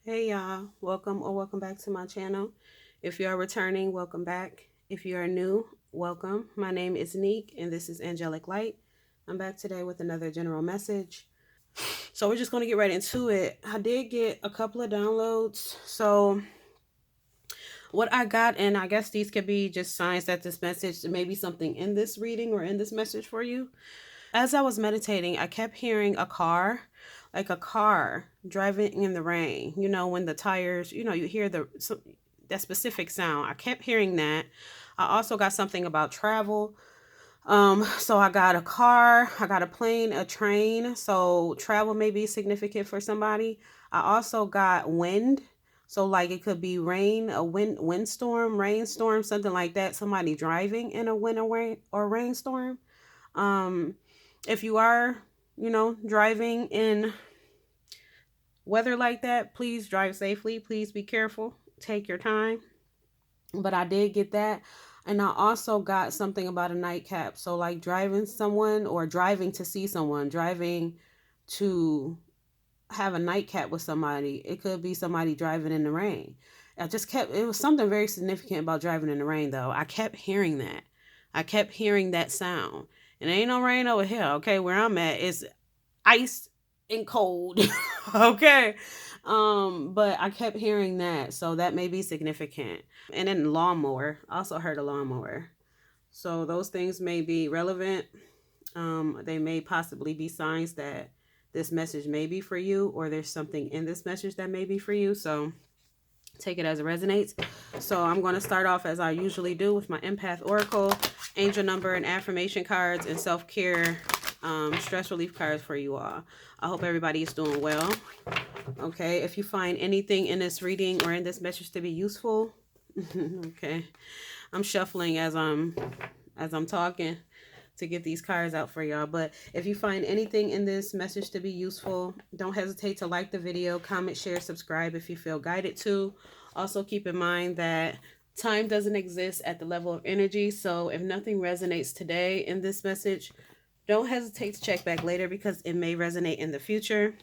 Hey y'all, welcome back to my channel. If you are returning, welcome back. If you are new, welcome. My name is Neek and this is Angelic Light. I'm back today with another general message. So we're just going to get right into it. I did get a couple of downloads. So what I got, and I guess these could be just signs that this message, maybe something in this reading or in this message for you. As I was meditating, I kept hearing a car, like a car driving in the rain. You know, when the tires, you hear that specific sound. I kept hearing that. I also got something about travel. So I got a car, I got a plane, a train. So travel may be significant for somebody. I also got wind. So like it could be rain, a windstorm, rainstorm, something like that. Somebody driving in a wind or rainstorm. Um, if you are, driving in weather like that, please drive safely. Please be careful. Take your time. But I did get that. And I also got something about a nightcap. So, like driving someone or driving to see someone, driving to have a nightcap with somebody. It could be somebody driving in the rain. It was something very significant about driving in the rain, though. I kept hearing that. I kept hearing that sound. And there ain't no rain over here, okay? Where I'm at is ice and cold. Okay. But I kept hearing that, so that may be significant. And then lawnmower. I also heard a lawnmower. So those things may be relevant. They may possibly be signs that this message may be for you, or there's something in this message that may be for you. So take it as it resonates. So I'm going to start off as I usually do with my empath oracle, angel number, and affirmation cards, and self-care stress relief cards for you all. I hope everybody is doing well. Okay, if you find anything in this reading or in this message to be useful, okay, I'm shuffling as I'm talking to get these cards out for y'all. But if you find anything in this message to be useful, don't hesitate to like the video, comment, share, subscribe if you feel guided to. Also keep in mind that time doesn't exist at the level of energy. So if nothing resonates today in this message, don't hesitate to check back later because it may resonate in the future.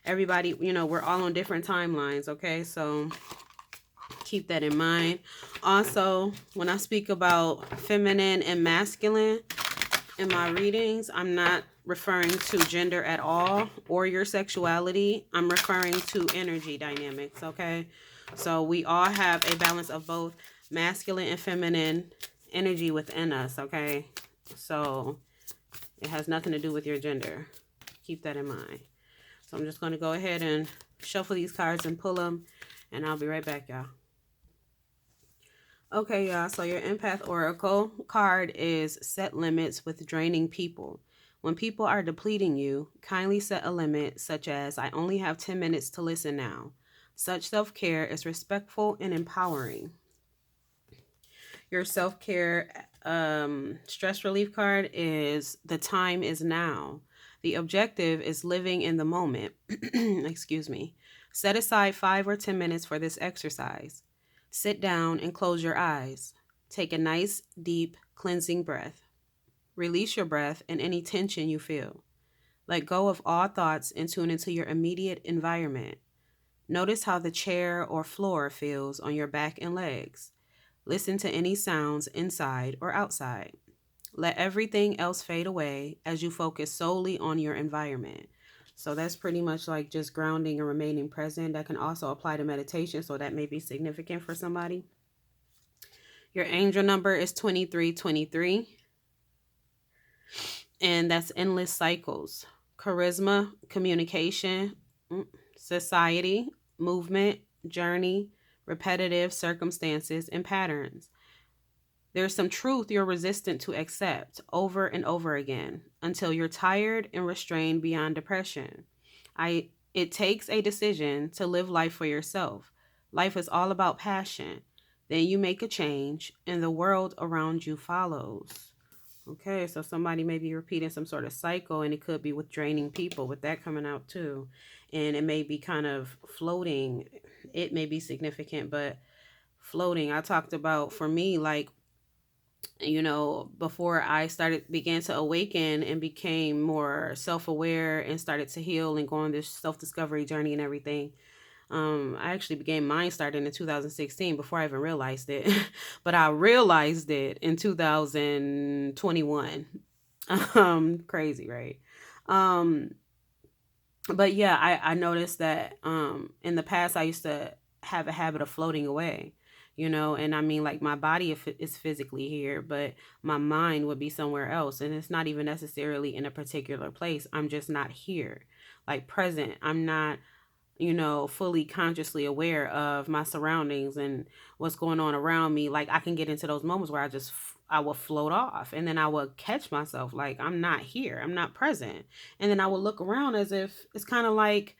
Everybody, we're all on different timelines, okay? So keep that in mind. Also, when I speak about feminine and masculine in my readings, I'm not referring to gender at all or your sexuality. I'm referring to energy dynamics, okay? So we all have a balance of both masculine and feminine energy within us, okay? So it has nothing to do with your gender. Keep that in mind. So I'm just going to go ahead and shuffle these cards and pull them, and I'll be right back, y'all. Okay, y'all, so your empath oracle card is set limits with draining people. When people are depleting you, kindly set a limit, such as, I only have 10 minutes to listen now. Such self-care is respectful and empowering. Your self-care stress relief card is the time is now. The objective is living in the moment. Excuse me. Set aside 5 or 10 minutes for this exercise. Sit down and close your eyes. Take a nice, deep, cleansing breath. Release your breath and any tension you feel. Let go of all thoughts and tune into your immediate environment. Notice how the chair or floor feels on your back and legs. Listen to any sounds inside or outside. Let everything else fade away as you focus solely on your environment. So that's pretty much like just grounding and remaining present. That can also apply to meditation, so that may be significant for somebody. Your angel number is 2323, and that's endless cycles, charisma, communication, society, movement, journey, repetitive circumstances, and patterns. There's some truth you're resistant to accept over and over again until you're tired and restrained beyond depression. It takes a decision to live life for yourself. Life is all about passion. Then you make a change and the world around you follows. Okay, so somebody may be repeating some sort of cycle, and it could be with draining people, with that coming out too. And it may be kind of floating. It may be significant, but floating. I talked about, for me, like, before I began to awaken and became more self-aware and started to heal and go on this self-discovery journey and everything, I actually began mine starting in 2016 before I even realized it, but I realized it in 2021. Crazy, right? Um, but yeah, I noticed that in the past I used to have a habit of floating away, and I mean, like, my body is physically here, but my mind would be somewhere else, and it's not even necessarily in a particular place. I'm just not here, like present. I'm not, fully consciously aware of my surroundings and what's going on around me. Like, I can get into those moments where I will float off, and then I will catch myself like I'm not here, I'm not present. And then I will look around as if it's kind of like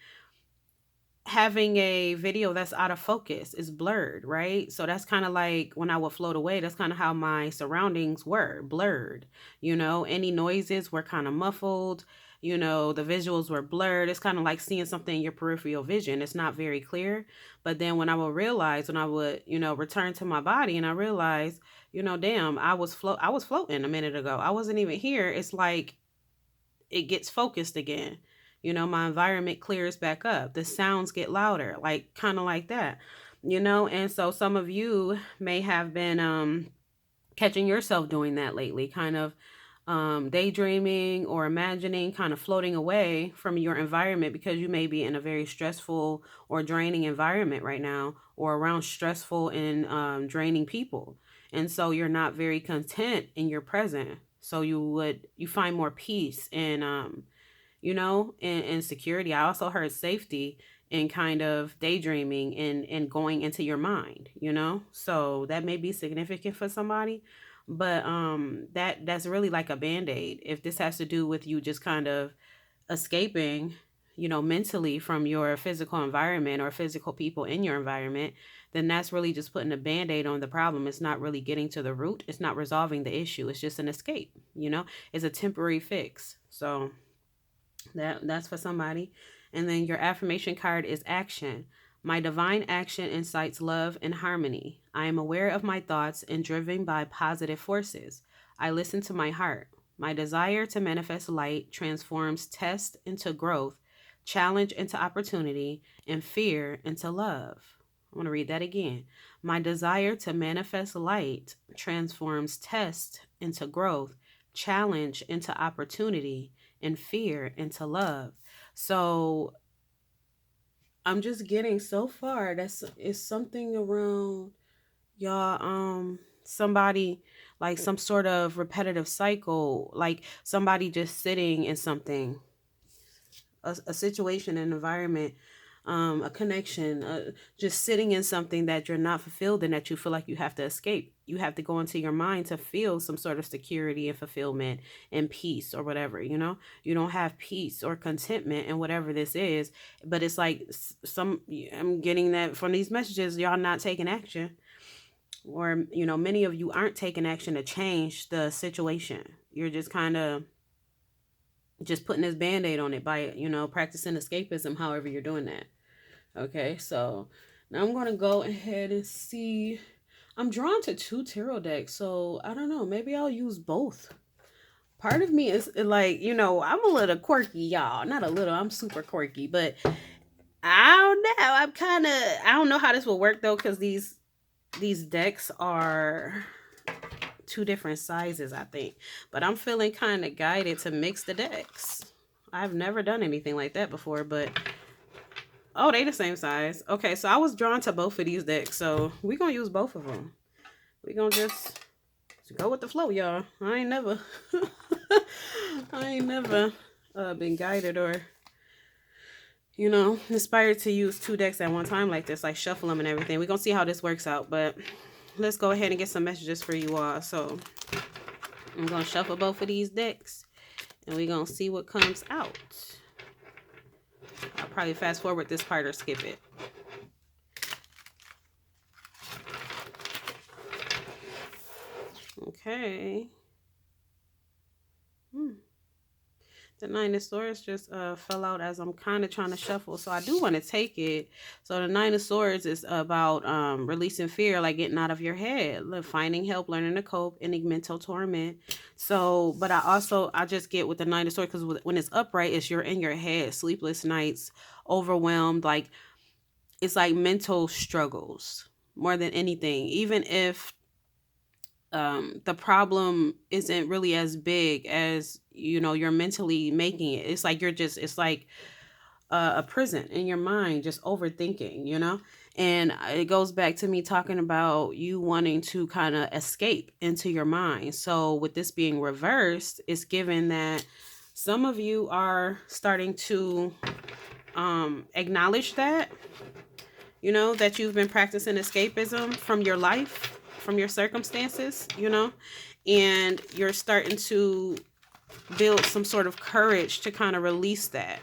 having a video that's out of focus, is blurred, right? So that's kind of like when I would float away, that's kind of how my surroundings were blurred. Any noises were kind of muffled. The visuals were blurred. It's kind of like seeing something in your peripheral vision. It's not very clear. But then when I would, return to my body, and I realized, damn, I was floating a minute ago. I wasn't even here. It's like it gets focused again. My environment clears back up. The sounds get louder, like kind of like that. And so some of you may have been catching yourself doing that lately, kind of daydreaming or imagining, kind of floating away from your environment because you may be in a very stressful or draining environment right now, or around stressful and draining people. And so you're not very content in your present. So you find more peace and and security. I also heard safety and kind of daydreaming and going into your mind. So that may be significant for somebody, but that's really like a band-aid. If this has to do with you just kind of escaping, mentally from your physical environment or physical people in your environment, then that's really just putting a band-aid on the problem. It's not really getting to the root. It's not resolving the issue. It's just an escape. It's a temporary fix. So that's for somebody. And then your affirmation card is action. My divine action incites love and harmony. I am aware of my thoughts and driven by positive forces. I listen to my heart. My desire to manifest light transforms test into growth, challenge into opportunity, and fear into love. I want to read that again. My desire to manifest light transforms test into growth, challenge into opportunity, and fear into love. So I'm just getting so far that's it's something around y'all somebody, like some sort of repetitive cycle, like somebody just sitting in something, a situation, an environment, a connection, just sitting in something that you're not fulfilled in, that you feel like you have to escape. You have to go into your mind to feel some sort of security and fulfillment and peace or whatever. You don't have peace or contentment in whatever this is, but it's like I'm getting that from these messages, y'all not taking action, or many of you aren't taking action to change the situation. You're just kind of just putting this band-aid on it by practicing escapism, however you're doing that. Okay, so now I'm going to go ahead and see. I'm drawn to two tarot decks, so I don't know, maybe I'll use both. Part of me is like, I'm a little quirky, y'all. Not a little, I'm super quirky, but I don't know. I don't know how this will work though, because these decks are two different sizes, I think. But I'm feeling kind of guided to mix the decks. I've never done anything like that before, but oh, they the same size. Okay, so I was drawn to both of these decks, so we're gonna use both of them. We're gonna just go with the flow, y'all. I ain't never been guided or inspired to use two decks at one time like this, like shuffle them and everything. We're gonna see how this works out, but let's go ahead and get some messages for you all. So I'm gonna shuffle both of these decks and we're gonna see what comes out. I'll probably fast forward this part or skip it. Okay. The Nine of Swords just fell out as I'm kind of trying to shuffle. So I do want to take it. So the Nine of Swords is about releasing fear, like getting out of your head, finding help, learning to cope, ending mental torment. So, but I just get with the Nine of Swords, because when it's upright, it's you're in your head, sleepless nights, overwhelmed, like it's like mental struggles more than anything. Even if the problem isn't really as big as you're mentally making it. It's like it's like a prison in your mind, just overthinking, and it goes back to me talking about you wanting to kind of escape into your mind. So with this being reversed, it's given that some of you are starting to acknowledge that that you've been practicing escapism from your life, from your circumstances, and you're starting to build some sort of courage to kind of release that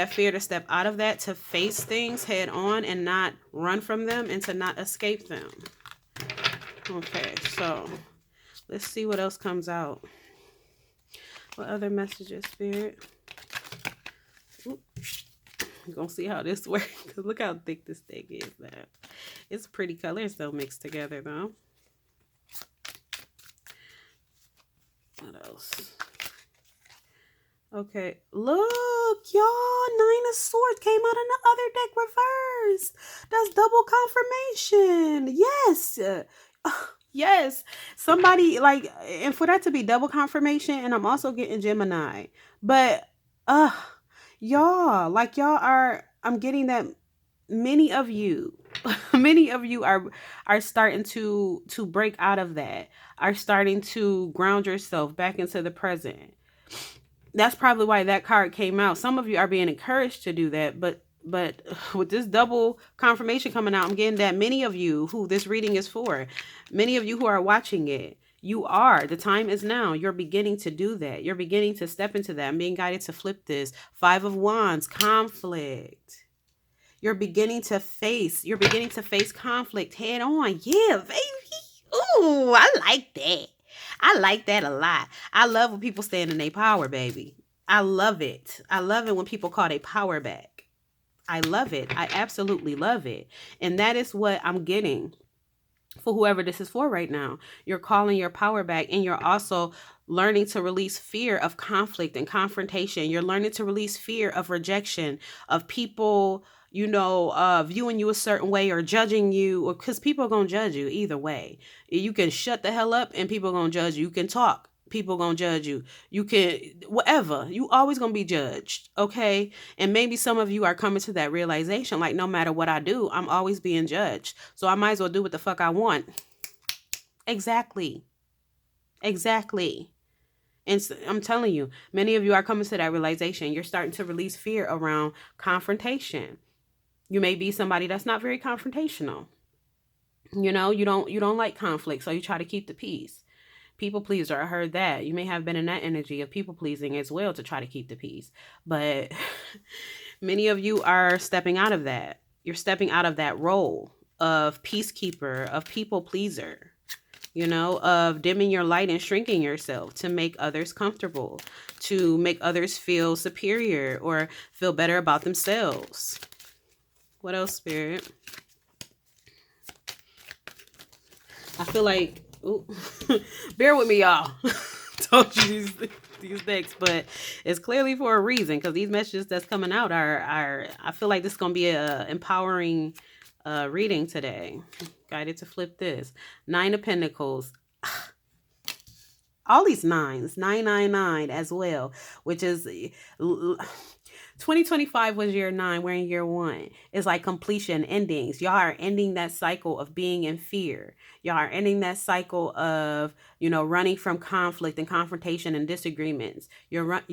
fear, to step out of that, to face things head on and not run from them and to not escape them. Okay, so let's see what else comes out. What other messages, Spirit? You're gonna see how this works. Look how thick this thing is, man. It's pretty colors though mixed together though. What else? Okay, look, y'all, Nine of Swords came out in the other deck reversed. That's double confirmation. Yes. Yes. Somebody like, and for that to be double confirmation, and I'm also getting Gemini. But y'all, like y'all are, I'm getting that many of you are starting to break out of that, are starting to ground yourself back into the present. That's probably why that card came out. Some of you are being encouraged to do that, but with this double confirmation coming out, I'm getting that many of you who this reading is for, many of you who are watching it, the time is now. You're beginning to do that. You're beginning to step into that. I'm being guided to flip this. 5 of Wands, conflict. You're beginning to face conflict head on. Yeah, baby. Ooh, I like that. I like that a lot. I love when people stand in their power, baby. I love it. I love it when people call their power back. I love it. I absolutely love it. And that is what I'm getting for whoever this is for right now. You're calling your power back, and you're also learning to release fear of conflict and confrontation. You're learning to release fear of rejection, of people viewing you a certain way or judging you, or because people are going to judge you either way. You can shut the hell up and people are going to judge you. You can talk, people are going to judge you. You can, whatever, you always going to be judged. Okay. And maybe some of you are coming to that realization, like, no matter what I do, I'm always being judged. So I might as well do what the fuck I want. Exactly. And I'm telling you, many of you are coming to that realization. You're starting to release fear around confrontation. You may be somebody that's not very confrontational. You don't like conflict, so you try to keep the peace. People pleaser, I heard that. You may have been in that energy of people pleasing as well to try to keep the peace. But many of you are stepping out of that. You're stepping out of that role of peacekeeper, of people pleaser, of dimming your light and shrinking yourself to make others comfortable, to make others feel superior or feel better about themselves. What else, Spirit? I feel like, bear with me, y'all. Told you these decks, but it's clearly for a reason, because these messages that's coming out are I feel like this is gonna be a empowering reading today. Guided to flip this. 9 of Pentacles. All these nines, 999 as well, which is 2025 was year 9. We're in year 1. It's like completion, endings. Y'all are ending that cycle of being in fear. Y'all are ending that cycle of, running from conflict and confrontation and disagreements. You're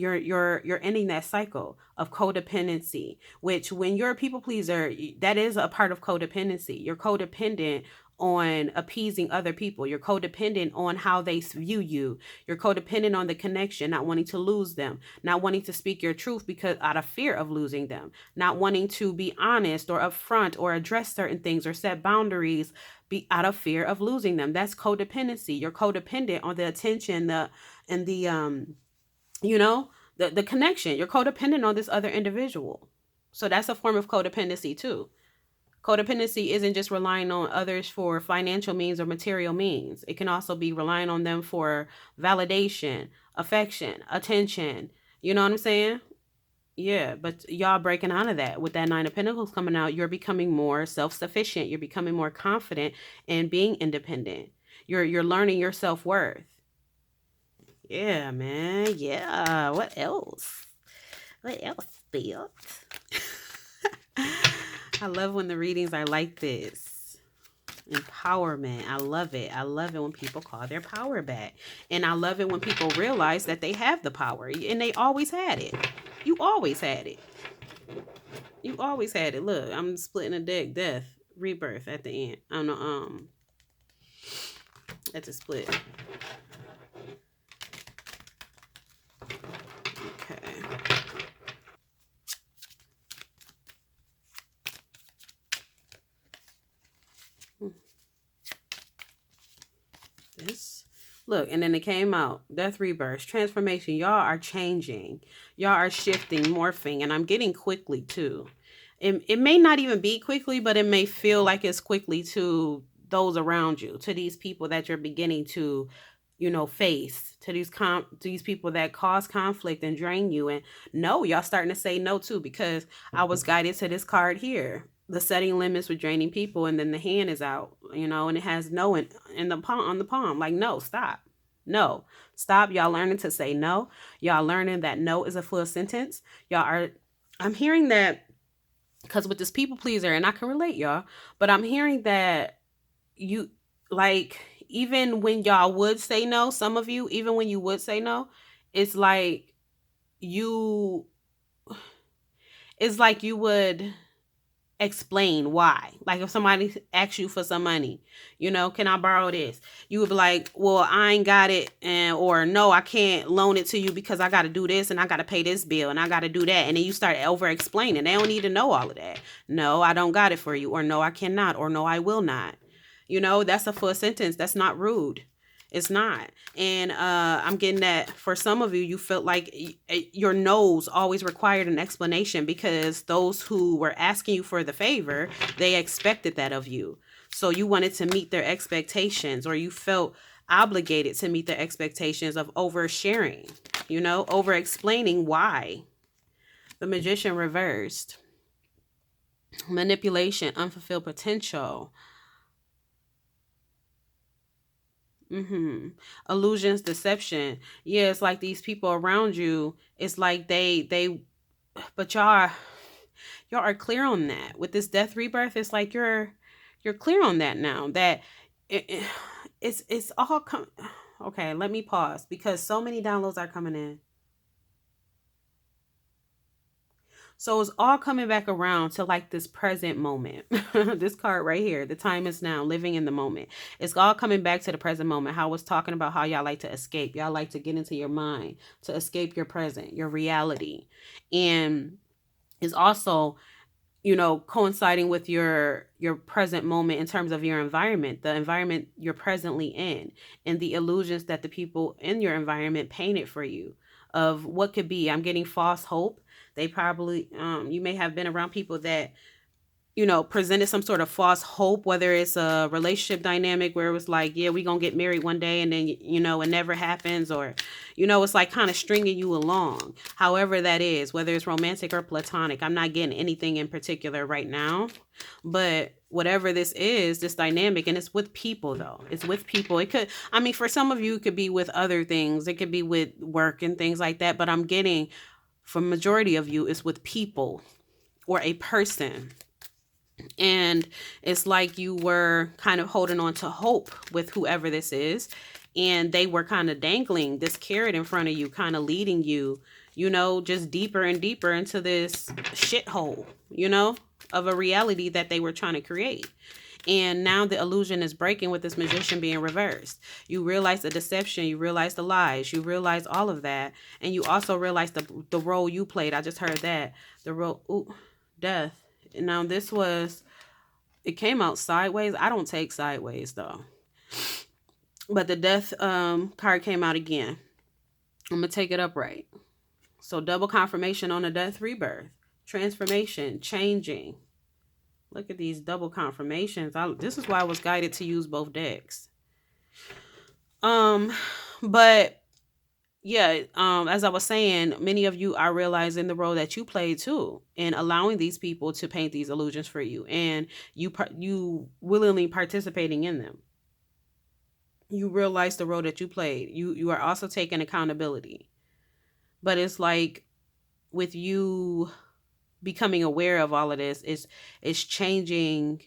ending that cycle of codependency, which when you're a people pleaser, that is a part of codependency. You're codependent on appeasing other people. You're codependent on how they view you. You're codependent on the connection, not wanting to lose them, not wanting to speak your truth because out of fear of losing them, not wanting to be honest or upfront or address certain things or set boundaries out of fear of losing them. That's codependency. You're codependent on the attention, the connection. You're codependent on this other individual. So that's a form of codependency too. Codependency isn't just relying on others for financial means or material means. It can also be relying on them for validation, affection, attention. You know what I'm saying? Yeah, but y'all breaking out of that with that Nine of Pentacles coming out. You're becoming more self-sufficient. You're becoming more confident and being independent. You're learning your self-worth. Yeah, man. Yeah. What else? What else, Bill? I love when the readings are like this. Empowerment. I love it. I love it when people call their power back. And I love it when people realize that they have the power. And they always had it. You always had it. You always had it. Look, I'm splitting a deck. Death, rebirth at the end. On the at the split. Okay. This. Look, and then it came out. Death, rebirth, transformation. Y'all are changing. Y'all are shifting, morphing, and I'm getting quickly too. It may not even be quickly, but it may feel like it's quickly to those around you, to these people that you're beginning to, face, to these people that cause conflict and drain you. And no, y'all starting to say no too, because I was guided to this card here. The setting limits with draining people, and then the hand is out, and it has no in the palm, on the palm. Like, no, stop. No, stop. Y'all learning to say no. Y'all learning that no is a full sentence. I'm hearing that because with this people pleaser, and I can relate, y'all, but I'm hearing that you, like, even when y'all would say no, some of you, even when you would say no, it's like you, it's like you would explain why. Like if somebody asks you for some money, can I borrow this? You would be like, well, I ain't got it, and or no, I can't loan it to you because I got to do this and I got to pay this bill and I got to do that. And then you start over explaining. They don't need to know all of that. No, I don't got it for you, or no, I cannot, or no, I will not. That's a full sentence. That's not rude. It's not. And I'm getting that for some of you, you felt like your no's always required an explanation because those who were asking you for the favor, they expected that of you. So you wanted to meet their expectations, or you felt obligated to meet their expectations of oversharing, over explaining why. The Magician reversed. Manipulation, unfulfilled potential. Illusions, deception. Yeah, it's like these people around you, it's like but y'all are clear on that. With this death rebirth, it's like you're clear on that now. That it's all okay, let me pause because so many downloads are coming in. So it's all coming back around to like this present moment. This card right here, the time is now, living in the moment. It's all coming back to the present moment. How I was talking about how y'all like to escape. Y'all like to get into your mind, to escape your present, your reality. And it's also, coinciding with your present moment in terms of your environment, the environment you're presently in, and the illusions that the people in your environment painted for you of what could be. I'm getting false hope. They probably you may have been around people that presented some sort of false hope, whether it's a relationship dynamic where it was like, yeah, we gonna get married one day, and then it never happens, or it's like kind of stringing you along, however that is, whether it's romantic or platonic. I'm not getting anything in particular right now, but whatever this is, this dynamic, and it's with people though. It's with people. It could, I mean, for some of you, it could be with other things. It could be with work and things like that, but I'm getting, for majority of you, it's with people or a person. And it's like you were kind of holding on to hope with whoever this is, and they were kind of dangling this carrot in front of you, kind of leading you, just deeper and deeper into this shithole, of a reality that they were trying to create. And now the illusion is breaking with this Magician being reversed. You realize the deception, you realize the lies, you realize all of that. And you also realize the role you played. I just heard that. The role, death. Now this was, it came out sideways. I don't take sideways though. But the death card came out again. I'm going to take it upright. So double confirmation on the death rebirth. Transformation, changing. Look at these double confirmations. This is why I was guided to use both decks. But yeah, as I was saying, many of you are realizing the role that you play too in allowing these people to paint these illusions for you, and you willingly participating in them. You realize the role that you played. You are also taking accountability. But it's like, with you becoming aware of all of this, it's changing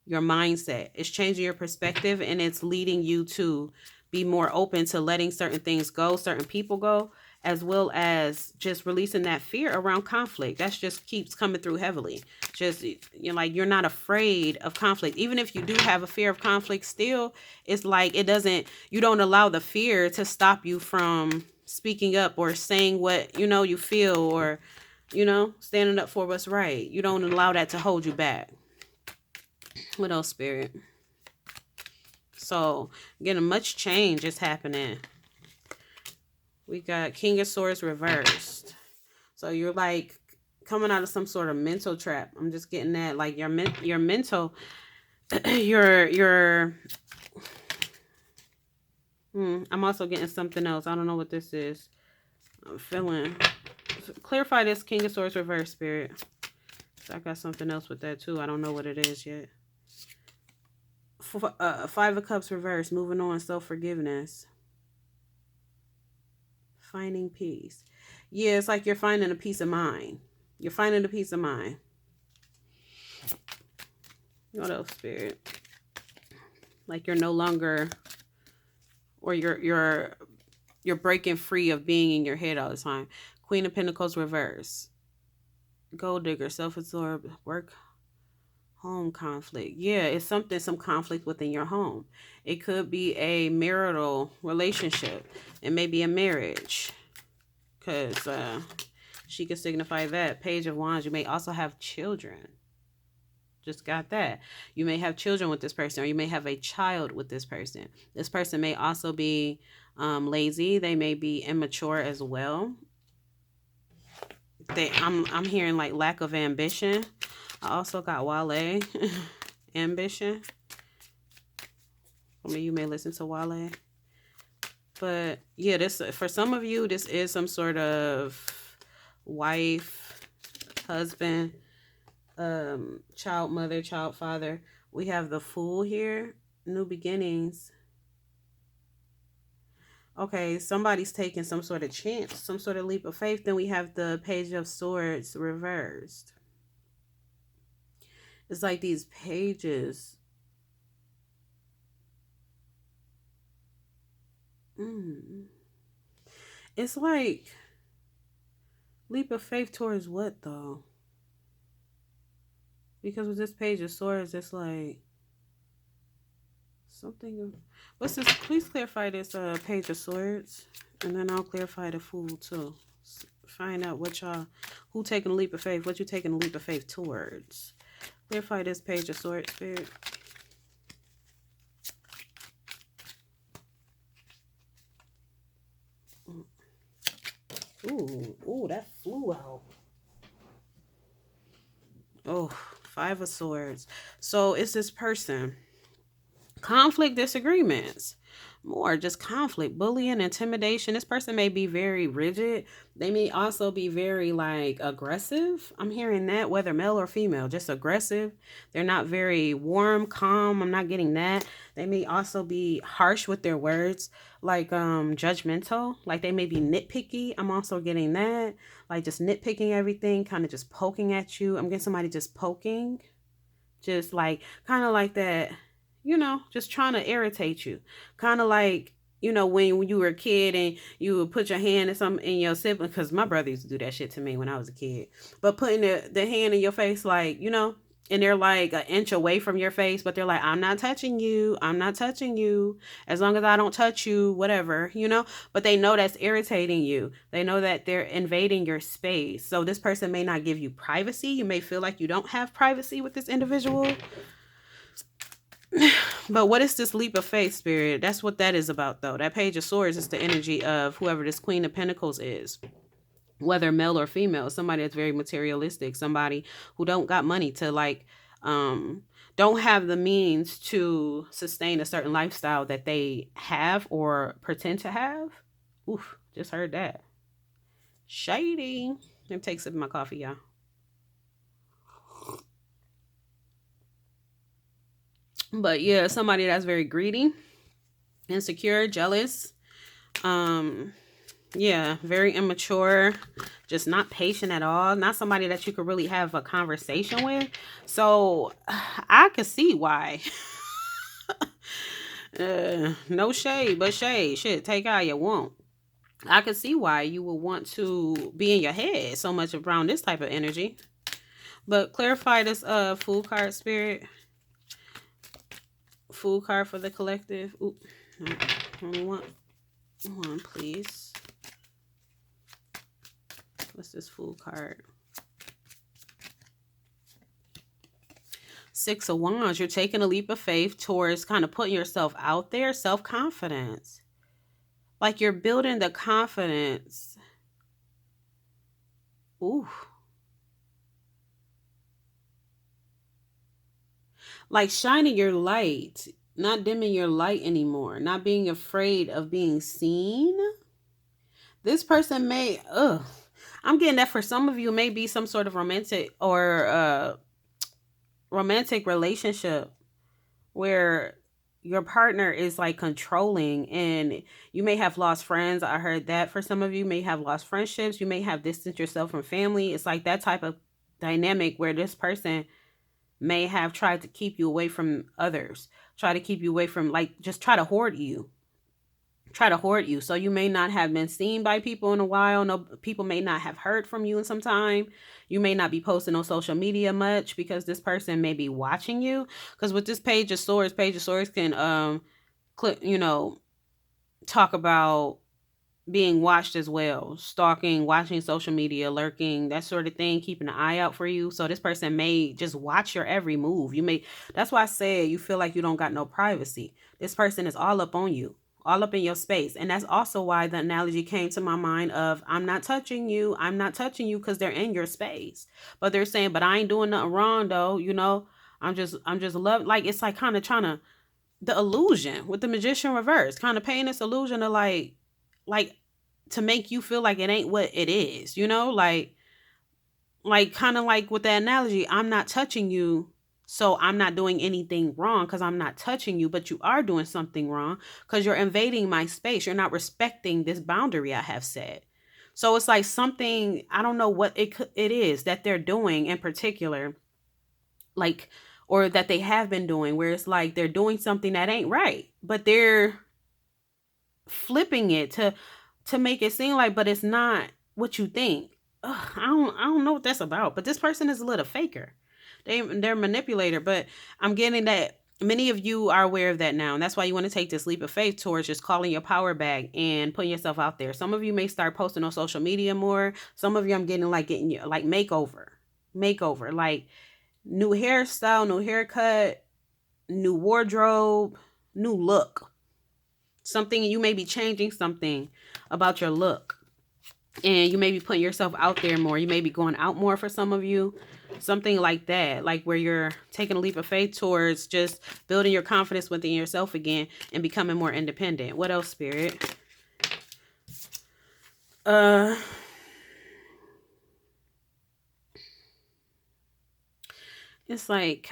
your mindset. It's changing your perspective, and it's leading you to be more open to letting certain things go, certain people go, as well as just releasing that fear around conflict. That's just keeps coming through heavily. Just, like, you're not afraid of conflict. Even if you do have a fear of conflict still, it's like it doesn't, you don't allow the fear to stop you from speaking up or saying what you feel, or standing up for what's right. You don't allow that to hold you back. What else, Spirit? So, getting much change is happening. We got King of Swords reversed. So you're like coming out of some sort of mental trap. I'm just getting that, like, your mental, your. I'm also getting something else. I don't know what this is. I'm feeling. Clarify this King of Swords reverse, Spirit. So I got something else with that too. I don't know what it is yet. Five of Cups reverse. Moving on. Self-forgiveness. Finding peace. Yeah, it's like you're finding a peace of mind. You're finding a peace of mind. What else, Spirit? Like you're no longer, or you're breaking free of being in your head all the time. Queen of Pentacles reverse. Gold digger, self-absorbed, work, home conflict. Yeah, it's some conflict within your home. It could be a marital relationship. It may be a marriage, because she could signify that. Page of Wands. You may also have children. Just got that. You may have children with this person, or you may have a child with this person. This person may also be lazy. They may be immature as well. I'm hearing like lack of ambition. I also got Wale. Ambition. I mean, you may listen to Wale. But yeah, this, for some of you, this is some sort of wife, husband, child mother, child father. We have the Fool here. New beginnings. Okay, somebody's taking some sort of chance, some sort of leap of faith. Then we have the Page of Swords reversed. It's like these pages. It's like leap of faith towards what though? Because with this Page of Swords, it's like something. What's this? Please clarify this Page of Swords, and then I'll clarify the Fool too. Find out what y'all, who taking a leap of faith, what you taking a leap of faith towards. Clarify this Page of Swords, Spirit. Ooh, that flew out. Oh, Five of Swords. So it's this person. Conflict, disagreements. More just conflict, bullying, intimidation. This person may be very rigid. They may also be very like aggressive. I'm hearing that, whether male or female, just aggressive. They're not very warm, calm. I'm not getting that. They may also be harsh with their words, like judgmental. Like they may be nitpicky. I'm also getting that. Like just nitpicking everything, kind of just poking at you. I'm getting somebody just poking. Just like kind of like that, just trying to irritate you. Kind of like, when you were a kid and you would put your hand in something in your sibling, because my brother used to do that shit to me when I was a kid. But putting the hand in your face, like, and they're like an inch away from your face, but they're like, I'm not touching you. I'm not touching you. As long as I don't touch you, whatever, But they know that's irritating you. They know that they're invading your space. So this person may not give you privacy. You may feel like you don't have privacy with this individual. But what is this leap of faith, Spirit? That's what that is about, though. That Page of Swords is the energy of whoever this Queen of Pentacles is. Whether male or female, somebody that's very materialistic, somebody who don't got money to don't have the means to sustain a certain lifestyle that they have or pretend to have. Oof, Just heard that. Shady. Let me take a sip of my coffee, y'all. But yeah, somebody that's very greedy, insecure, jealous. Um, yeah, very immature, just not patient at all. Not somebody that you could really have a conversation with. So I could see why. No shade, but shade. Shit, take out you won't. I could see why you would want to be in your head so much around this type of energy. But clarify this fool card, spirit. Fool card for the collective. Oop. Only one, please. What's this fool card? Six of Wands. You're taking a leap of faith towards kind of putting yourself out there. Self-confidence. Like you're building the confidence. Ooh. Like shining your light. Not dimming your light anymore. Not being afraid of being seen. This person may... I'm getting that for some of you may be some sort of romantic or romantic relationship where your partner is like controlling, and you may have lost friends. I heard that for some of you may have lost friendships. You may have distanced yourself from family. It's like that type of dynamic where this person may have tried to keep you away from others, try to keep you away from, like, just try to hoard you. So you may not have been seen by people in a while. No, people may not have heard from you in some time. You may not be posting on social media much because this person may be watching you. Because with this Page of Swords can talk about being watched as well, stalking, watching social media, lurking, that sort of thing, keeping an eye out for you. So this person may just watch your every move. That's why I said you feel like you don't got no privacy. This person is all up on you, all up in your space. And that's also why the analogy came to my mind of I'm not touching you because they're in your space. But they're saying, but I ain't doing nothing wrong though, I'm just love, like it's like kind of trying to, the illusion with the Magician reverse, kind of painting this illusion of like to make you feel like it ain't what it is, like kind of like with that analogy, I'm not touching you, so I'm not doing anything wrong because I'm not touching you, but you are doing something wrong because you're invading my space. You're not respecting this boundary I have set. So it's like something, I don't know what it is that they're doing in particular, like, or that they have been doing, where it's like they're doing something that ain't right, but they're flipping it to make it seem like, but it's not what you think. Ugh, I don't know what that's about. But this person is a little faker. They're a manipulator. But I'm getting that many of you are aware of that now, and that's why you want to take this leap of faith towards just calling your power back and putting yourself out there. Some of you may start posting on social media more. Some of you, I'm getting you like makeover, like new hairstyle, new haircut, new wardrobe, new look. Something, you may be changing something about your look, and you may be putting yourself out there more. You may be going out more for some of you, something like that, like where you're taking a leap of faith towards just building your confidence within yourself again and becoming more independent. What else, spirit? It's like,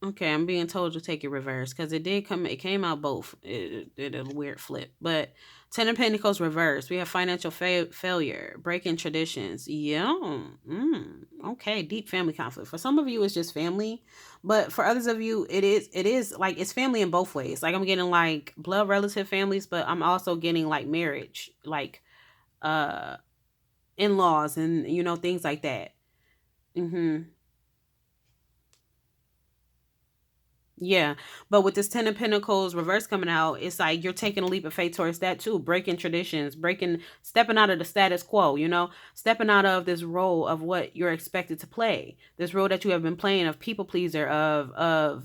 okay, I'm being told to take it reverse because it came out both. It did a weird flip. But Ten of Pentacles reverse. We have financial failure, breaking traditions. Yeah. Okay, deep family conflict. For some of you, it's just family. But for others of you, it is like it's family in both ways. Like I'm getting like blood relative families, but I'm also getting like marriage, like in-laws and, things like that. Yeah, but with this Ten of Pentacles reverse coming out, it's like you're taking a leap of faith towards that too, breaking traditions, stepping out of the status quo, stepping out of this role of what you're expected to play, this role that you have been playing of people pleaser, of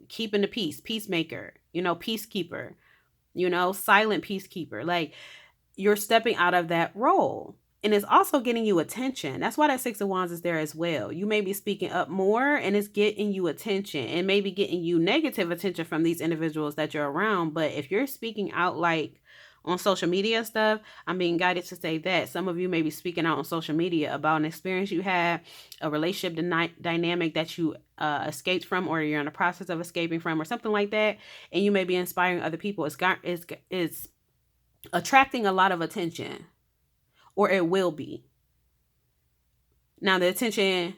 keeping the peace, peacemaker, peacekeeper, silent peacekeeper. Like you're stepping out of that role. And it's also getting you attention. That's why that Six of Wands is there as well. You may be speaking up more and it's getting you attention, and maybe getting you negative attention from these individuals that you're around. But if you're speaking out like on social media stuff, I'm being guided to say that some of you may be speaking out on social media about an experience you had, a relationship dynamic that you escaped from, or you're in the process of escaping from, or something like that, and you may be inspiring other people. It's attracting a lot of attention, or it will be. Now, the attention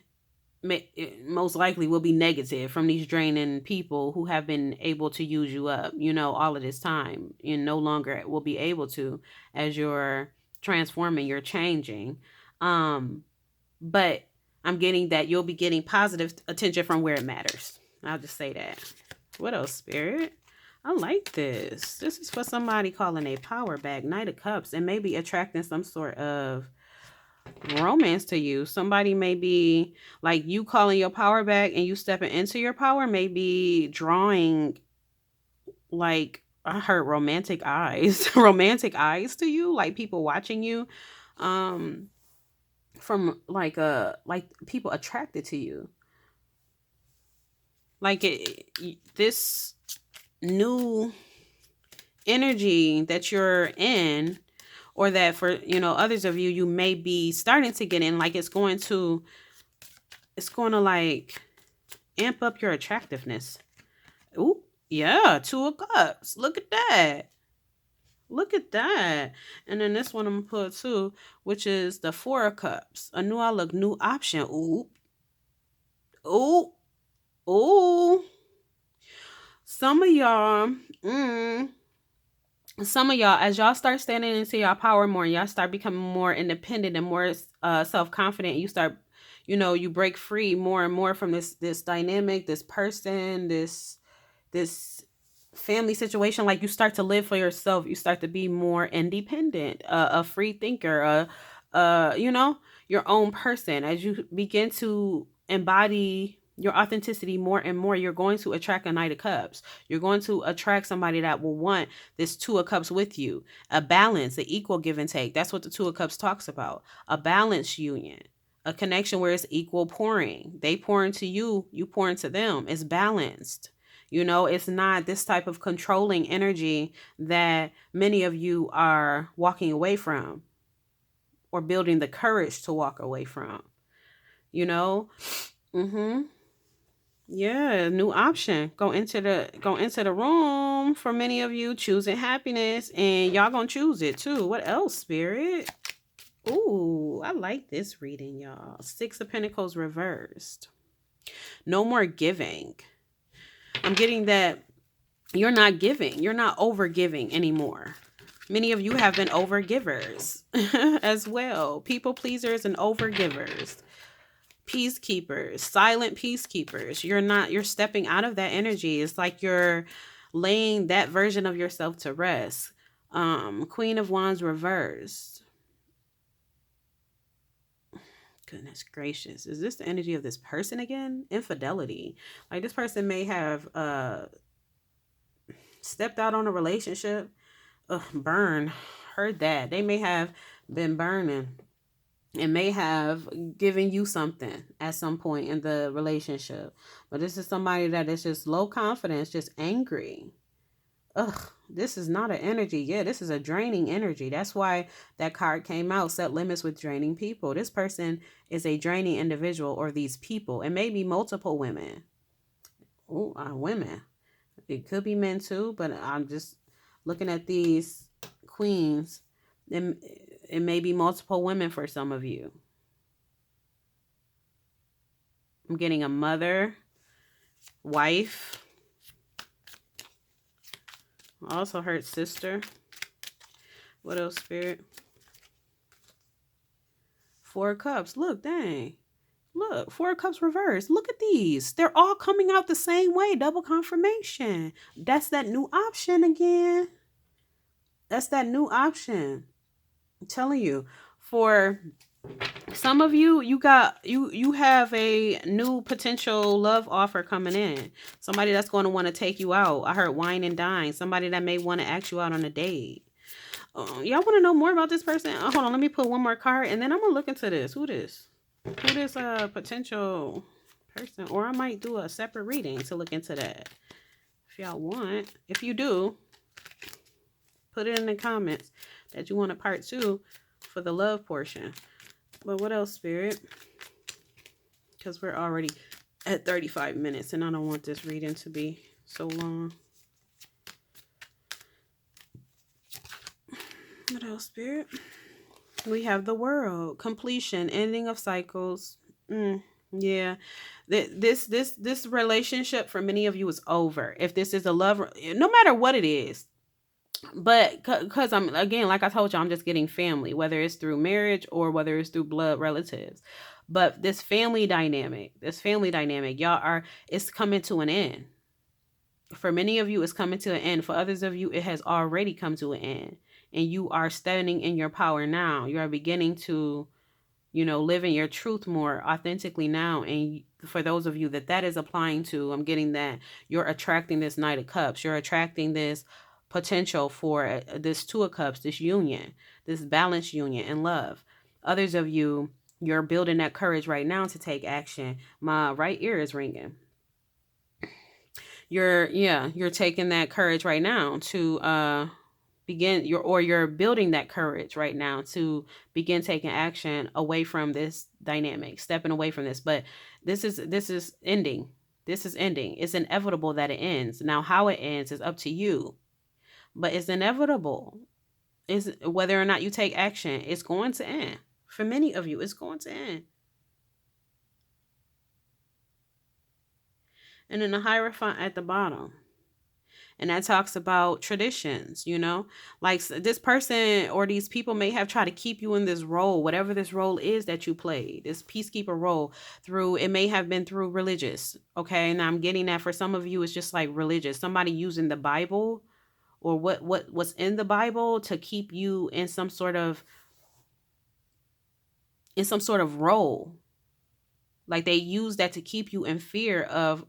most likely will be negative from these draining people who have been able to use you up, all of this time. You no longer will be able to, as you're transforming, you're changing. But I'm getting that you'll be getting positive attention from where it matters. I'll just say that. What else, Spirit? I like this. This is for somebody calling a power back, Knight of Cups, and maybe attracting some sort of romance to you. Somebody may be like you calling your power back and you stepping into your power, may be drawing, like, I heard romantic eyes, romantic eyes to you, like people watching you, from like people attracted to you, like this new energy that you're in, or that for others of you, you may be starting to get in, like it's going to like amp up your attractiveness. Ooh, yeah, 2 of Cups. Look at that. Look at that. And then this one I'm gonna put too, which is the 4 of Cups. A new outlook, new option. Ooh. Ooh. Ooh. Some of y'all, as y'all start standing into your power more, y'all start becoming more independent and more self-confident, you start, you break free more and more from this dynamic, this person, this family situation. Like, you start to live for yourself, you start to be more independent, a free thinker, your own person. As you begin to embody your authenticity more and more, you're going to attract a Knight of Cups. You're going to attract somebody that will want this 2 of Cups with you. A balance, an equal give and take. That's what the 2 of Cups talks about. A balanced union. A connection where it's equal pouring. They pour into you, you pour into them. It's balanced. It's not this type of controlling energy that many of you are walking away from, or building the courage to walk away from. Yeah, new option. Go into the room for many of you, choosing happiness, and y'all gonna choose it too. What else, Spirit? Ooh, I like this reading, y'all. 6 of Pentacles reversed. No more giving. I'm getting that you're not giving. You're not over giving anymore. Many of you have been over givers as well. People pleasers and over givers. Peacekeepers, silent peacekeepers. You're stepping out of that energy. It's like you're laying that version of yourself to rest. Queen of Wands reversed. Goodness gracious. Is this the energy of this person again? Infidelity. Like, this person may have stepped out on a relationship. Burn. Heard that. They may have been burning. It may have given you something at some point in the relationship. But this is somebody that is just low confidence, just angry. This is not an energy. Yeah, this is a draining energy. That's why that card came out, set limits with draining people. This person is a draining individual, or these people. It may be multiple women. Women. It could be men too, but I'm just looking at these queens. It may be multiple women for some of you. I'm getting a mother, wife. I also heard sister. What else, Spirit? 4 of Cups. Look, dang. Look, 4 of Cups reversed. Look at these. They're all coming out the same way. Double confirmation. That's that new option again. That's that new option. I'm telling you, for some of you, you have a new potential love offer coming in. Somebody that's going to want to take you out. I heard wine and dine. Somebody that may want to ask you out on a date. Y'all want to know more about this person? Hold on, let me put one more card, and then I'm gonna look into this. Who this potential person? Or I might do a separate reading to look into that, if y'all want. If you do, Put it in the comments that you want a part 2 for the love portion. But what else, Spirit? Because we're already at 35 minutes and I don't want this reading to be so long. What else, Spirit? We have the World, completion, ending of cycles. Yeah, this relationship for many of you is over. If this is a love, no matter what it is, but because I'm, again, like I told you, I'm just getting family, whether it's through marriage or whether it's through blood relatives. But this family dynamic, y'all are, it's coming to an end. For many of you, it's coming to an end. For others of you, it has already come to an end. And you are standing in your power now. You are beginning to, live in your truth more authentically now. And for those of you that is applying to, I'm getting that you're attracting this Knight of Cups. You're attracting this potential for this Two of Cups, this union, this balanced union in love. Others of you, you're building that courage right now to take action. My right ear is ringing. You're taking that courage right now to you're building that courage right now to begin taking action away from this dynamic, stepping away from this. But this is ending. This is ending. It's inevitable that it ends. Now, how it ends is up to you, but it's inevitable. Is whether or not you take action, it's going to end. For many of you, it's going to end. And then the Hierophant at the bottom. And that talks about traditions, like this person or these people may have tried to keep you in this role, whatever this role is that you played, this peacekeeper role, through, it may have been through religious. Okay. And I'm getting that for some of you, it's just like religious, somebody using the Bible or what's in the Bible to keep you in some sort of role. Like they use that to keep you in fear of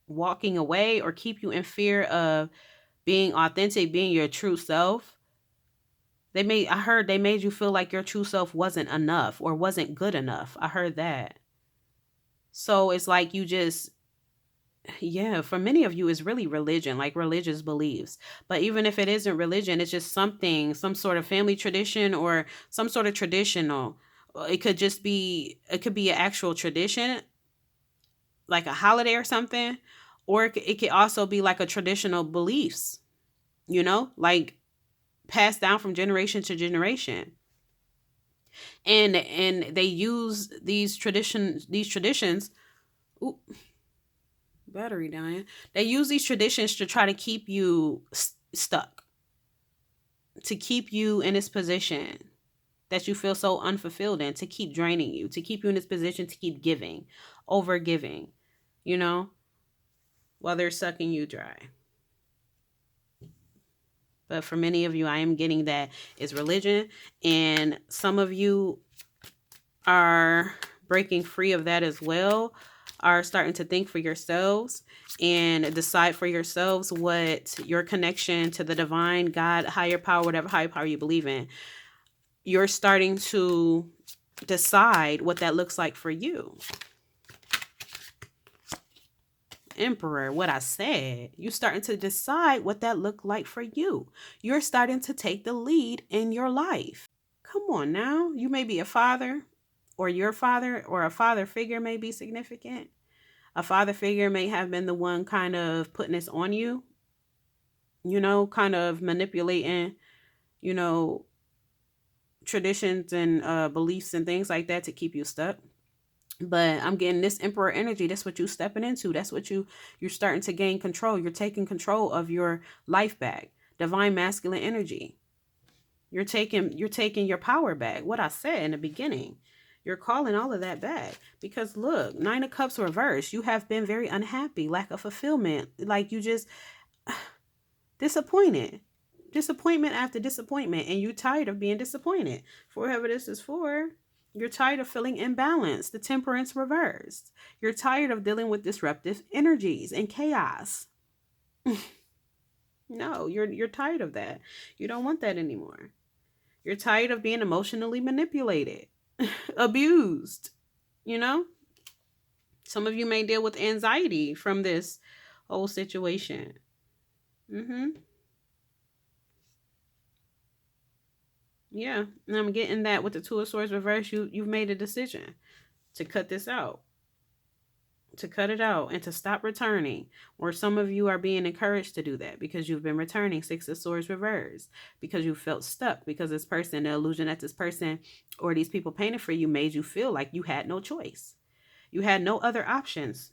walking away or keep you in fear of being authentic, being your true self. I heard they made you feel like your true self wasn't enough or wasn't good enough. I heard that. So it's like you just, for many of you, it's really religion, like religious beliefs. But even if it isn't religion, it's just some sort of family tradition or some sort of traditional. It could be an actual tradition, like a holiday or something. Or it could also be like a traditional beliefs, like passed down from generation to generation. And they use these traditions. Ooh, battery dying. They use these traditions to try to keep you stuck, to keep you in this position that you feel so unfulfilled in, to keep draining you, to keep you in this position to keep giving, over giving, while they're sucking you dry. But for many of you, I am getting that it's religion. And some of you are breaking free of that as well, are starting to think for yourselves and decide for yourselves what your connection to the divine, God, higher power, whatever higher power you believe in. You're starting to decide what that looks like for you. Emperor, what I said, you're starting to decide what that looked like for you. You're starting to take the lead in your life. Come on now. You may be a father, or your father or a father figure may be significant. A father figure may have been the one kind of putting this on you, kind of manipulating, traditions and beliefs and things like that to keep you stuck. But I'm getting this Emperor energy. That's what you're stepping into. That's what you're starting to gain control. You're taking control of your life back. Divine masculine energy. You're taking your power back. What I said in the beginning. You're calling all of that back. Because look, Nine of Cups reversed. You have been very unhappy. Lack of fulfillment. Like you just disappointed. Disappointment after disappointment. And you're tired of being disappointed. For whoever this is for. You're tired of feeling imbalanced. The Temperance reversed. You're tired of dealing with disruptive energies and chaos. No, you're tired of that. You don't want that anymore. You're tired of being emotionally manipulated, abused, Some of you may deal with anxiety from this whole situation. Yeah, and I'm getting that with the Two of Swords reverse. You've made a decision to cut this out, to cut it out, and to stop returning. Or some of you are being encouraged to do that because you've been returning Six of Swords reverse, because you felt stuck, because this person, the illusion that this person or these people painted for you made you feel like you had no choice. You had no other options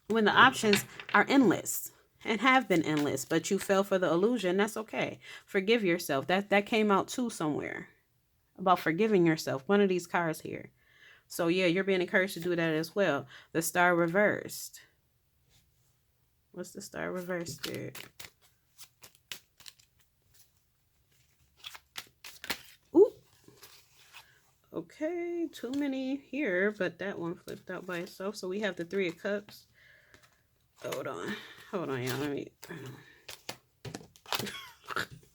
when the options are endless and have been endless, but you fell for the illusion. That's okay. Forgive yourself. That came out too somewhere about forgiving yourself. One of these cards here. So yeah, you're being encouraged to do that as well. The Star reversed. What's the Star reversed, Spirit? Ooh. Okay, too many here, but that one flipped out by itself. So we have the Three of Cups. Hold on, y'all. Let me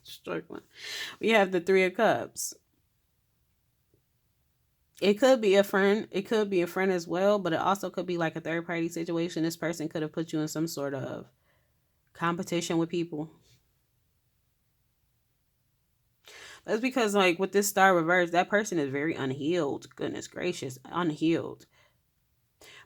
struggling. We have the Three of Cups. It could be a friend. It could be a friend as well, but it also could be like a third party situation. This person could have put you in some sort of competition with people. That's because, like, with this Star reverse, that person is very unhealed. Goodness gracious, unhealed.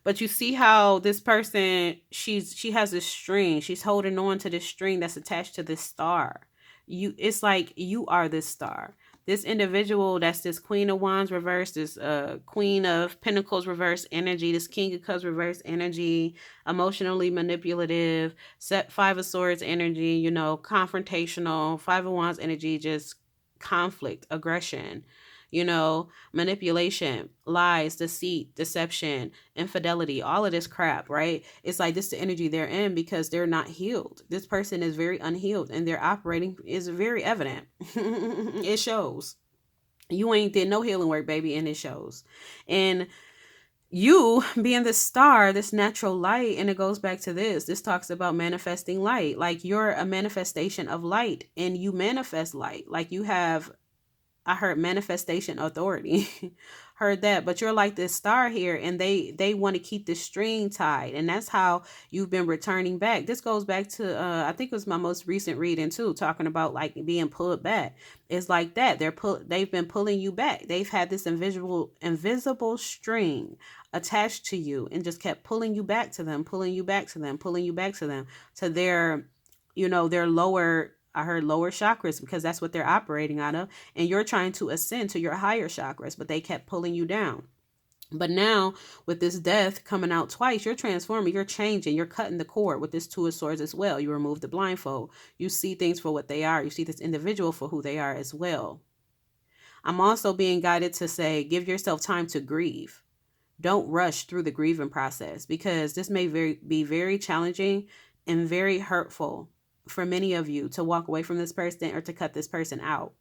But you see how this person, she has this string. She's holding on to this string that's attached to this star. It's like you are this star. This individual, that's this Queen of Wands reverse, this Queen of Pentacles reverse energy, this King of Cups reverse energy, emotionally manipulative, set Five of Swords energy, you know, confrontational, Five of Wands energy, just conflict, aggression, you know, manipulation, lies, deceit, deception, infidelity, all of this crap, right? It's like this the energy they're in because they're not healed. This person is very unhealed and their operating is very evident. It shows. You ain't did no healing work, baby, and it shows. And you being the star, this natural light, and it goes back to this talks about manifesting light. Like you're a manifestation of light and you manifest light. Like you have, I heard manifestation authority. Heard that, but you're like this star here, and they want to keep this string tied, and that's how you've been returning back. This goes back to I think it was my most recent reading too, talking about like being pulled back. It's like that. They've been pulling you back. They've had this invisible string attached to you and just kept pulling you back to them, pulling you back to them, pulling you back to them, to their, you know, their lower, I heard lower chakras, because that's what they're operating out of. And you're trying to ascend to your higher chakras, but they kept pulling you down. But now with this death coming out twice, you're transforming, you're changing, you're cutting the cord with this Two of Swords as well. You remove the blindfold. You see things for what they are. You see this individual for who they are as well. I'm also being guided to say, give yourself time to grieve. Don't rush through the grieving process, because this may be very challenging and very hurtful for many of you to walk away from this person or to cut this person out.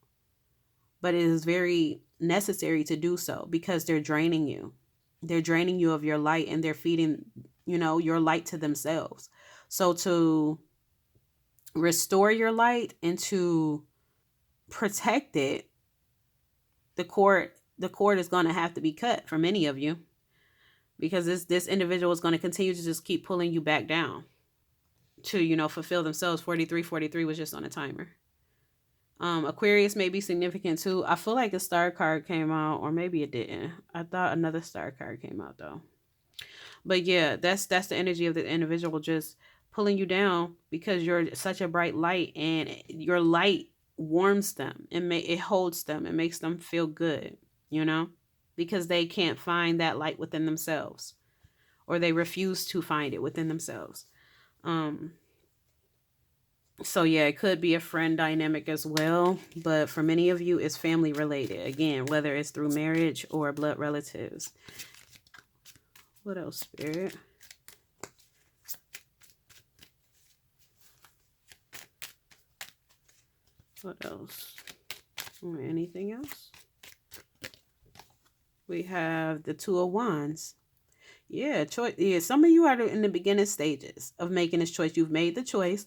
But it is very necessary to do so because they're draining you. They're draining you of your light, and they're feeding, you know, your light to themselves. So to restore your light and to protect it, the cord is going to have to be cut for many of you, because this individual is going to continue to just keep pulling you back down to, you know, fulfill themselves. 43 was just on a timer. Aquarius may be significant too. I feel like a star card came out, or maybe it didn't. I thought another star card came out though. But yeah, that's the energy of the individual just pulling you down because you're such a bright light, and your light warms them and it holds them and makes them feel good, you know, because they can't find that light within themselves, or they refuse to find it within themselves. So yeah, it could be a friend dynamic as well, but for many of you, it's family related. Again, whether it's through marriage or blood relatives. What else, Spirit? What else? Anything else? We have the Two of Wands. Yeah, choice. Yeah, some of you are in the beginning stages of making this choice. You've made the choice,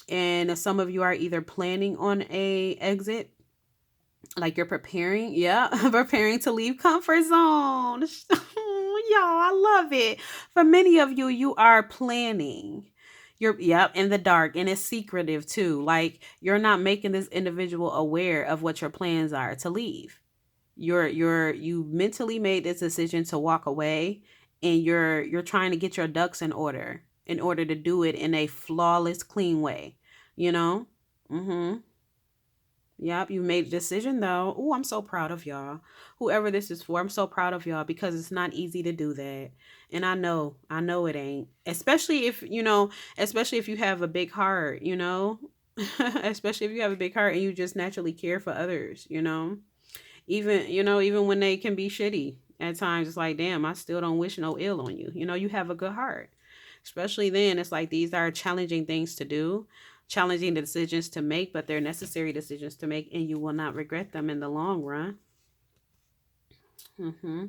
and some of you are either planning on a exit, like you're preparing. Yeah, preparing to leave comfort zone. Y'all, I love it. For many of you, you are planning. Yep, in the dark, and it's secretive too. Like you're not making this individual aware of what your plans are to leave. You mentally made this decision to walk away, and you're trying to get your ducks in order to do it in a flawless, clean way. You know? Mm-hmm. Yep, you made a decision though. Oh, I'm so proud of y'all. Whoever this is for, I'm so proud of y'all because it's not easy to do that. And I know it ain't. Especially if you have a big heart, especially if you have a big heart and you just naturally care for others. Even when they can be shitty at times, it's like, damn, I still don't wish no ill on you. You have a good heart. Especially then, it's like these are challenging things to do, challenging decisions to make, but they're necessary decisions to make, and you will not regret them in the long run. hmm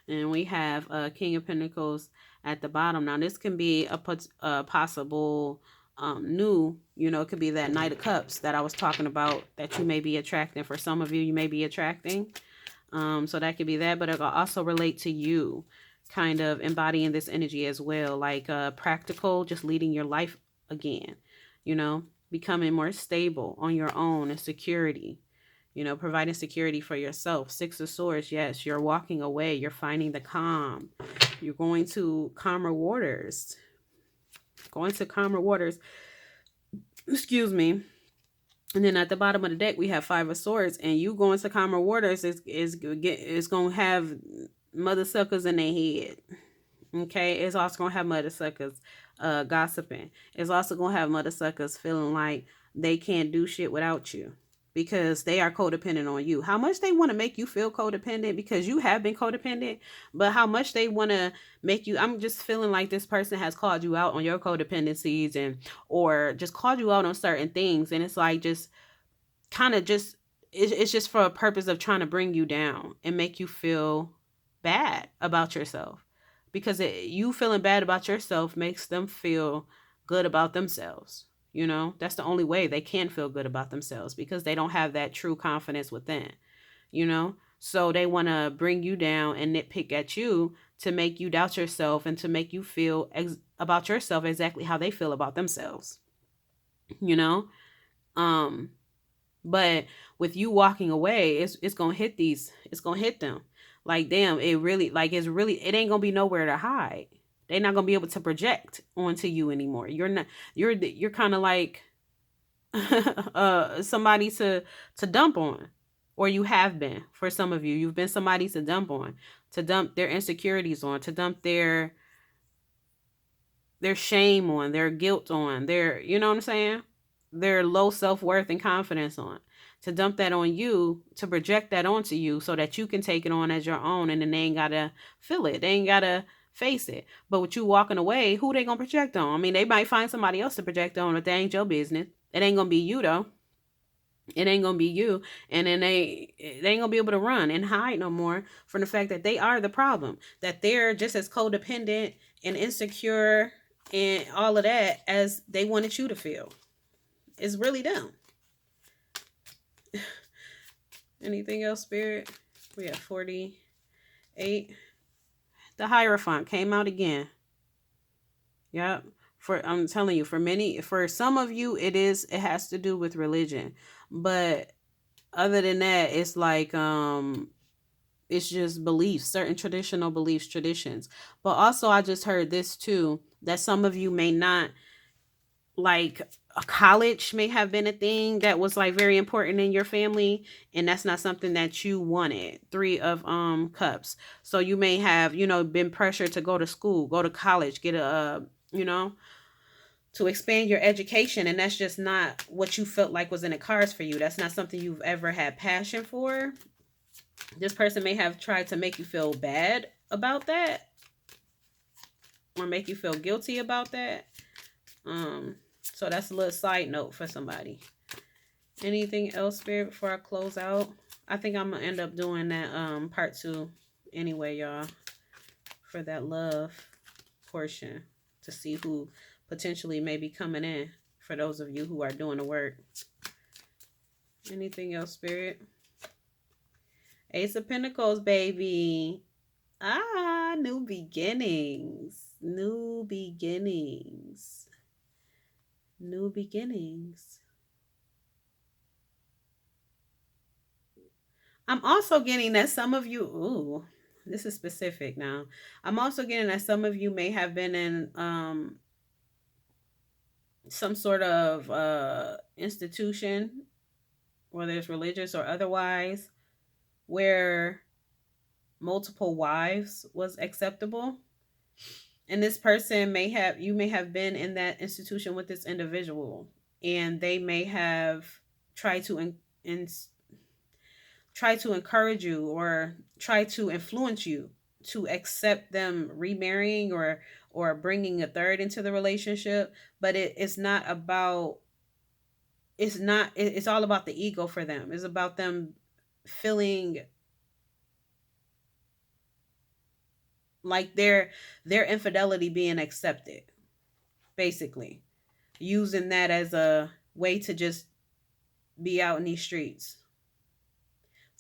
And we have King of Pentacles at the bottom. Now, this can be a possible new, it could be that Knight of Cups that I was talking about that you may be attracting. For some of you, you may be attracting. So that could be that, but it will also relate to you kind of embodying this energy as well, like practical, just leading your life again, becoming more stable on your own and security, providing security for yourself. Six of Swords, yes, you're walking away, you're finding the calm, you're going to calmer waters, excuse me. And then at the bottom of the deck, we have Five of Swords, and you going to calmer waters is going to have mother suckers in their head. Okay, it's also going to have mother suckers gossiping. It's also going to have mother suckers feeling like they can't do shit without you because they are codependent on you. How much they want to make you feel codependent because you have been codependent, but how much they want to make you, I'm just feeling like this person has called you out on your codependencies or just called you out on certain things, and it's like just kind of just it's just for a purpose of trying to bring you down and make you feel bad about yourself, because you feeling bad about yourself makes them feel good about themselves. That's the only way they can feel good about themselves, because they don't have that true confidence within. So they want to bring you down and nitpick at you to make you doubt yourself and to make you feel about yourself exactly how they feel about themselves. you know um but with you walking away, it's gonna hit them. Like, damn, it ain't gonna be nowhere to hide. They're not gonna be able to project onto you anymore. You're kind of like somebody to dump on. Or you have been. For some of you, you've been somebody to dump on, to dump their insecurities on, to dump their shame on, their guilt on, their, you know what I'm saying, their low self-worth and confidence on, to dump that on you, to project that onto you so that you can take it on as your own, and then they ain't gotta feel it, they ain't gotta face it. But with you walking away, who they gonna project on? I mean, they might find somebody else to project on, but that ain't your business. It ain't gonna be you though. It ain't gonna be you. And then they ain't gonna be able to run and hide no more from the fact that they are the problem, that they're just as codependent and insecure and all of that as they wanted you to feel. It's really them. Anything else, Spirit? We have 48. The Hierophant came out again. Yep. I'm telling you, for some of you, it has to do with religion. But other than that, it's like it's just beliefs, certain traditional beliefs, traditions. But also I just heard this too, that some of you may not, like, a college may have been a thing that was like very important in your family, and that's not something that you wanted. Three of Cups. So you may have, been pressured to go to school, go to college, get to expand your education, and that's just not what you felt like was in the cards for you. That's not something you've ever had passion for. This person may have tried to make you feel bad about that, or make you feel guilty about that. So that's a little side note for somebody. Anything else, Spirit, before I close out? I think I'm gonna end up doing that part 2 anyway, y'all, for that love portion, to see who potentially may be coming in, for those of you who are doing the work. Anything else, Spirit? Ace of Pentacles, baby. New beginnings. New beginnings. New beginnings. I'm also getting that some of you, ooh, this is specific now. I'm also getting that some of you may have been in some sort of institution, whether it's religious or otherwise, where multiple wives was acceptable. And this person may have, you may have been in that institution with this individual, and they may have tried to try to encourage you or try to influence you to accept them remarrying or bringing a third into the relationship. But it's not about, it's all about the ego for them. It's about them feeling like their infidelity being accepted, basically using that as a way to just be out in these streets.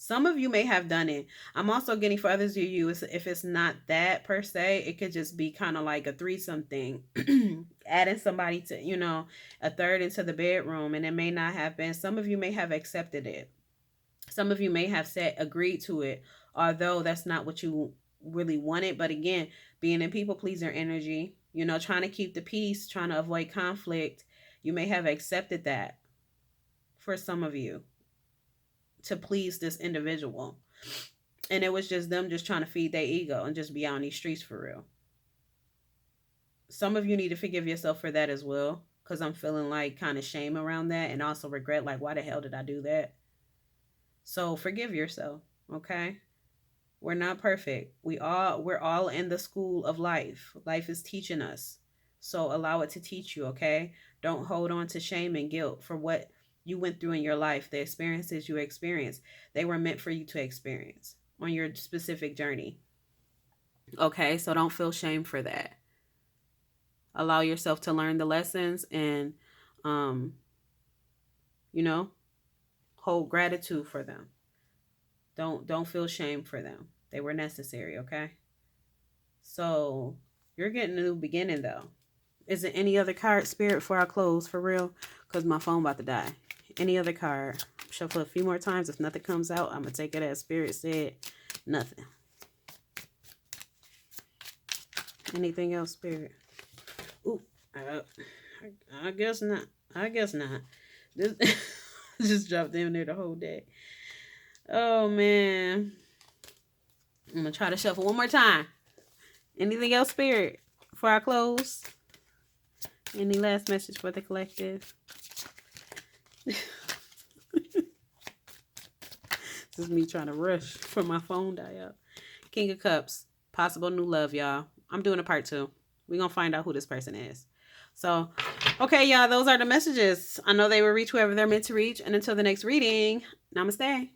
Some of you may have done it. I'm also getting for others of you, if it's not that per se, it could just be kind of like a threesome thing. Adding somebody to, a third into the bedroom, and it may not have been. Some of you may have accepted it. Some of you may have agreed to it, although that's not what you really wanted. But again, being in people pleaser energy, trying to keep the peace, trying to avoid conflict, you may have accepted that for some of you to please this individual. And it was just them just trying to feed their ego and just be out on these streets for real. Some of you need to forgive yourself for that as well, because I'm feeling like kind of shame around that, and also regret, like, why the hell did I do that? So forgive yourself, okay? We're not perfect. We're all in the school of life. Life is teaching us. So allow it to teach you, okay? Don't hold on to shame and guilt for what you went through in your life. The experiences you experienced, they were meant for you to experience on your specific journey. Okay, so don't feel shame for that. Allow yourself to learn the lessons and hold gratitude for them. Don't feel shame for them. They were necessary, okay? So you're getting a new beginning though. Is there any other card, Spirit, before I close for real? Because my phone about to die. Any other card? Shuffle a few more times. If nothing comes out, I'm going to take it as Spirit said. Nothing. Anything else, Spirit? Ooh, I guess not. I guess not. This just dropped in there the whole day. Oh, man. I'm going to try to shuffle one more time. Anything else, Spirit, before I close? Any last message for the collective? This is me trying to rush for my phone die up. King of Cups. Possible new love, y'all. I'm doing a part 2. We're going to find out who this person is. So, okay, y'all. Those are the messages. I know they will reach whoever they're meant to reach. And until the next reading, namaste.